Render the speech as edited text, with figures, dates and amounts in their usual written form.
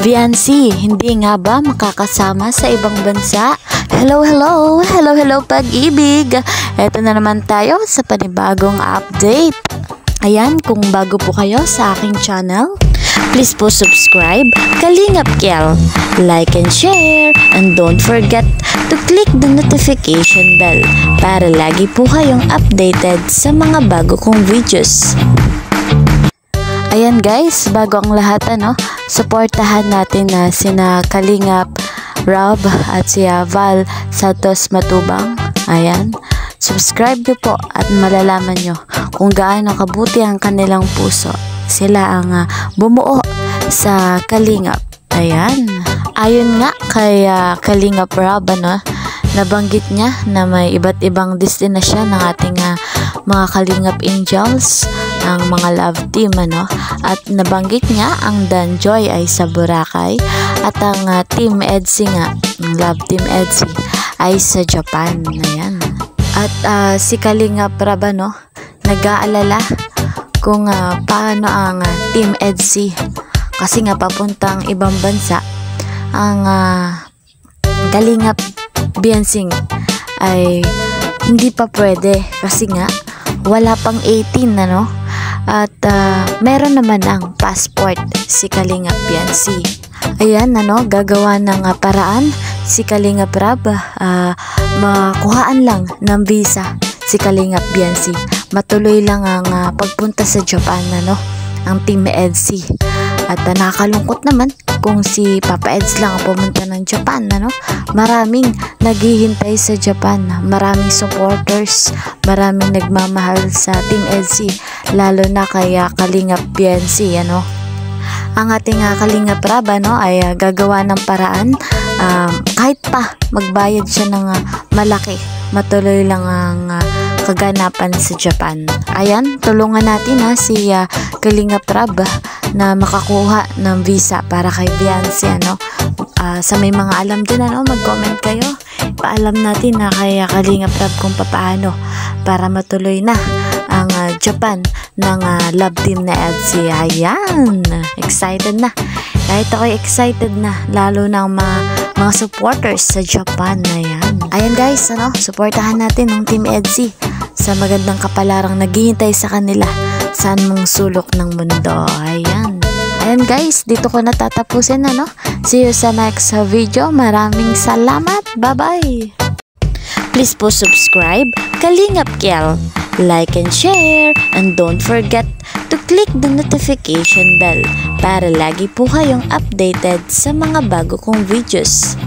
Viancy, hindi nga ba makakasama sa ibang bansa? Hello pag-ibig! Eto na naman tayo sa panibagong update. Ayan, kung bago po kayo sa aking channel, please po subscribe, Kalingap Kel, like and share, and don't forget to click the notification bell para lagi po kayong updated sa mga bago kong videos. Ayan guys, bago ang lahat suportahan natin na sina Kalingap Rob at si Val Santos Matubang. Ayan, subscribe nyo po at malalaman nyo kung gaano kabuti ang kanilang puso. Sila ang bumuo sa Kalingap. Ayan, ayon nga kay Kalingap Rob, nabanggit niya na may iba't ibang destinasyon ng ating mga Kalingap Angels, ang mga love team, at nabanggit niya ang Danjoy ay sa Boracay at ang Team Edsy nga, love team Edsy, ay sa Japan. Ayan. At si Kalingap Rob, nag-aalala kung paano ang Team Edsy, kasi nga papuntang ibang bansa ang Kalingap Viancy ay hindi pa pwede kasi nga wala pang 18 at meron naman ang passport si Kalingap Viancy. Ayan, gagawa ng paraan si Kalingap Rob, makuhaan lang ng visa si Kalingap Viancy. Matuloy lang ang pagpunta sa Japan, ang Team Edsy. At nakakalungkot naman kung si Papa Eds lang pumunta ng Japan, maraming naghihintay sa Japan, maraming supporters, maraming nagmamahal sa Team Edsy, lalo na kay Kalingap Viancy. Ang ating Kalingap Rob ay gagawa ng paraan, kahit pa magbayad siya ng malaki, matuloy lang ang kaganapan sa Japan. Ayan, tulungan natin si Kalingap Rob na makakuha ng visa para kay Viancy. Sa may mga alam din, mag-comment kayo, paalam natin na kay Kalingap Rob kung paano para matuloy na ang Japan ng love team na Edsy. Ayan, excited na. Kahit ako'y excited na, lalo na ang mga supporters sa Japan. Ayan guys, supportahan natin ang Team Edsy sa magandang kapalarang naghihintay sa kanila saan mong sulok ng mundo. Ayan guys, dito ko natatapusin See you sa next video. Maraming salamat. Bye-bye. Please po subscribe, Kalingap Kel, like and share, and don't forget to click the notification bell para lagi po kayong updated sa mga bago kong videos.